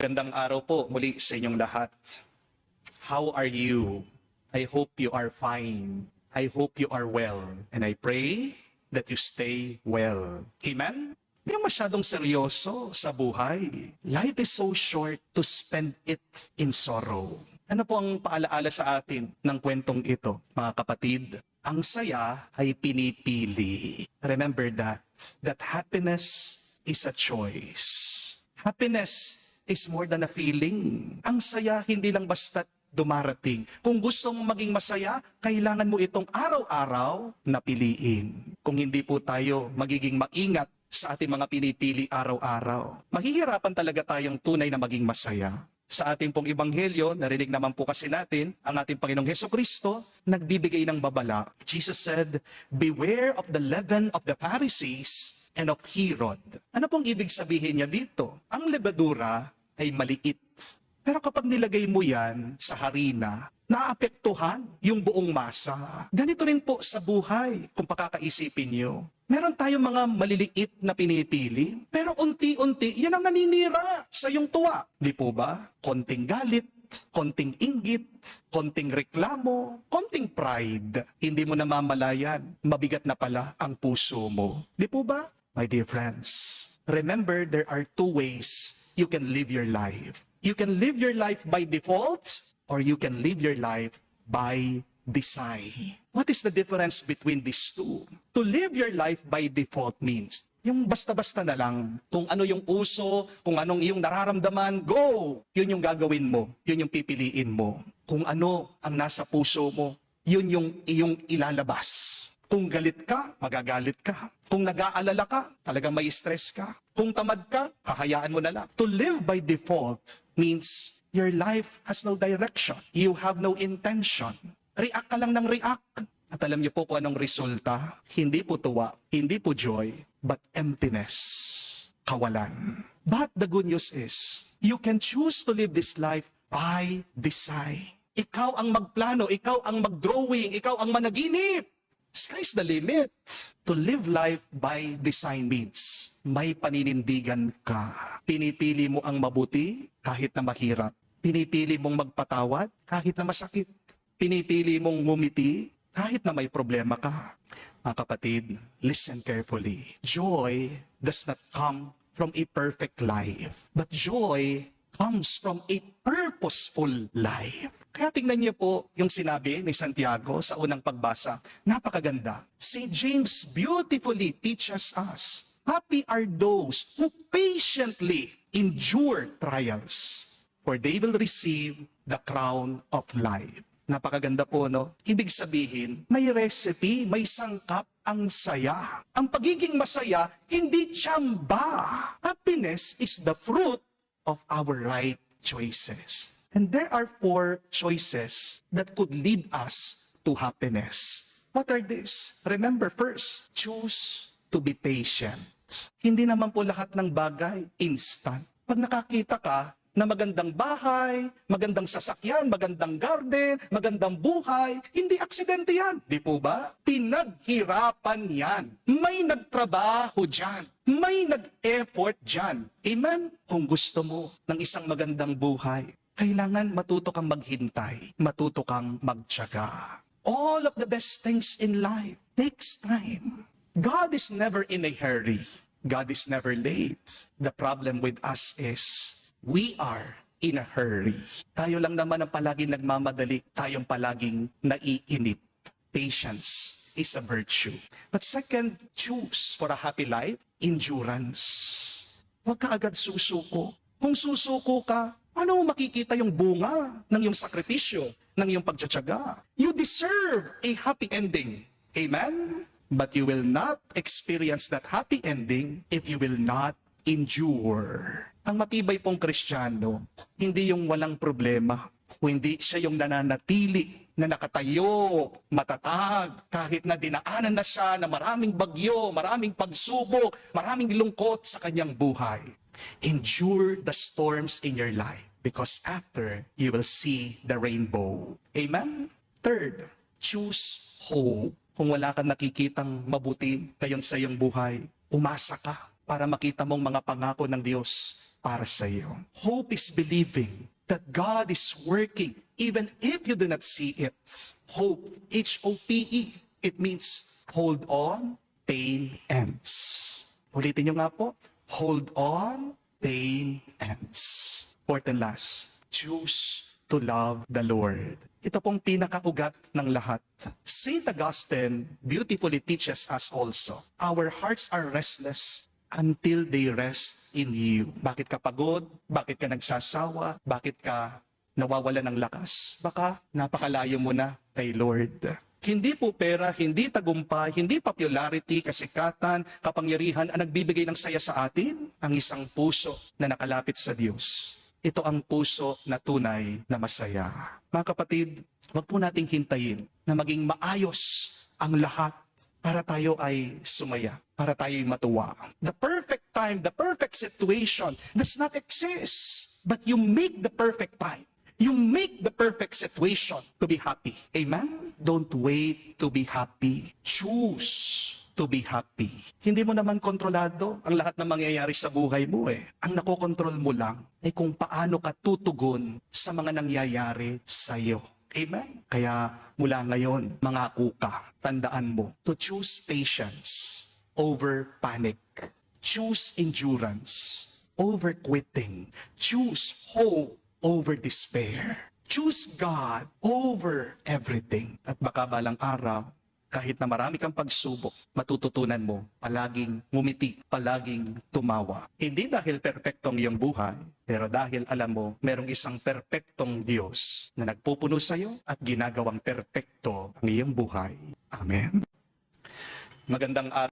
Gandang araw po muli sa inyong lahat. How are you? I hope you are fine. I hope you are well. And I pray that you stay well. Amen? Hindi masyadong seryoso sa buhay. Life is so short to spend it in sorrow. Ano po ang paalaala sa atin ng kwentong ito, mga kapatid? Ang saya ay pinipili. Remember that happiness is a choice. Happiness is more than a feeling. Ang saya hindi lang basta dumarating. Kung gusto mong maging masaya, kailangan mo itong araw-araw na piliin. Kung hindi po tayo magiging maingat sa ating mga pinipili araw-araw, mahihirapan talaga tayong tunay na maging masaya. Sa ating pong ebanghelyo, narinig naman po kasi natin, ang ating Panginoong Hesukristo, nagbibigay ng babala. Jesus said, "Beware of the leaven of the Pharisees and of Herod." Ano pong ibig sabihin niya dito? Ang lebadura ay maliit. Pero kapag nilagay mo yan sa harina, naapektuhan yung buong masa. Ganito rin po sa buhay, kung pakakaisipin nyo. Meron tayong mga maliliit na pinipili, pero unti-unti, yan ang naninira sa iyong tuwa. Di po ba? Konting galit, konting inggit, konting reklamo, konting pride. Hindi mo namamalayan, mabigat na pala ang puso mo. Di po ba? My dear friends, remember there are two ways you can live your life. You can live your life by default, or you can live your life by design. What is the difference between these two? To live your life by default means, yung basta-basta na lang, kung ano yung uso, kung anong iyong nararamdaman, go! Yun yung gagawin mo, yun yung pipiliin mo. Kung ano ang nasa puso mo, yun yung iyong ilalabas. Kung galit ka, magagalit ka. Kung nag-aalala ka, talagang may stress ka. Kung tamad ka, hahayaan mo na lang. To live by default means your life has no direction. You have no intention. React ka lang ng react. At alam niyo po kung anong resulta? Hindi po tuwa, hindi po joy, but emptiness. Kawalan. But the good news is, you can choose to live this life by design. Ikaw ang magplano, ikaw ang magdrawing, ikaw ang managinip. Sky's the limit. To live life by design means may paninindigan ka. Pinipili mo ang mabuti kahit na mahirap. Pinipili mong magpatawad kahit na masakit. Pinipili mong ngumiti kahit na may problema ka. Mga kapatid, listen carefully. Joy does not come from a perfect life, but joy comes from a purposeful life. Kaya tingnan niyo po yung sinabi ni Santiago sa unang pagbasa. Napakaganda. St. James beautifully teaches us, happy are those who patiently endure trials, for they will receive the crown of life. Napakaganda po, no? Ibig sabihin, may recipe, may sangkap ang saya. Ang pagiging masaya, hindi tsamba. Happiness is the fruit of our right choices. And there are 4 choices that could lead us to happiness. What are these? Remember, first, choose to be patient. Hindi naman po lahat ng bagay instant. Pag nakakita ka na magandang bahay, magandang sasakyan, magandang garden, magandang buhay, hindi aksidente yan. Di po ba? Pinaghirapan yan. May nagtrabaho dyan. May nag-effort dyan. Amen? Kung gusto mo ng isang magandang buhay, kailangan matuto kang maghintay, matuto kang magtiyaga. All of the best things in life takes time. God is never in a hurry. God is never late. The problem with us is, we are in a hurry. Tayo lang naman ang palaging nagmamadali, tayong palaging naiinip. Patience is a virtue. But second, choose for a happy life, endurance. Huwag ka agad susuko. Kung susuko ka, ano makikita yung bunga ng iyong sakripisyo, ng iyong pagtsatsaga? You deserve a happy ending. Amen? But you will not experience that happy ending if you will not endure. Ang matibay pong Kristiyano, hindi yung walang problema, hindi siya yung nananatili na nakatayo, matatag, kahit na dinaanan na siya na maraming bagyo, maraming pagsubok, maraming lungkot sa kanyang buhay. Endure the storms in your life, because after, you will see the rainbow. Amen? Third, choose hope. Kung wala kang nakikitang mabuti ngayon sa iyong buhay, umasa ka para makita mong mga pangako ng Diyos para sa iyo. Hope is believing that God is working even if you do not see it. Hope, H-O-P-E, it means hold on, pain ends. Ulitin nyo nga po, hold on, pain ends. Fourth and last, choose to love the Lord. Ito pong pinakaugat ng lahat. Saint Augustine beautifully teaches us also, our hearts are restless until they rest in you. Bakit ka pagod? Bakit ka nagsasawa? Bakit ka nawawala ng lakas? Baka napakalayo mo na kay Lord. Hindi po pera, hindi tagumpay, hindi popularity, kasikatan, kapangyarihan ang nagbibigay ng saya sa atin. Ang isang puso na nakalapit sa Diyos. Ito ang puso na tunay na masaya. Mga kapatid, wag po nating hintayin na maging maayos ang lahat para tayo ay sumaya, para tayo ay matuwa. The perfect time, the perfect situation does not exist. But you make the perfect time. You make the perfect situation to be happy. Amen? Don't wait to be happy. Choose to be happy. Hindi mo naman kontrolado ang lahat ng mangyayari sa buhay mo eh. Ang nakokontrol mo lang ay kung paano ka tutugon sa mga nangyayari sa iyo. Amen? Kaya mula ngayon, mangako ka, tandaan mo, to choose patience over panic. Choose endurance over quitting. Choose hope over despair. Choose God over everything. At baka balang araw, kahit na marami kang pagsubok, matututunan mo palaging ngumiti, palaging tumawa. Hindi dahil perpektong iyong buhay, pero dahil alam mo, merong isang perpektong Diyos na nagpupuno sa iyo at ginagawang perpekto ang iyong buhay. Amen. Magandang araw.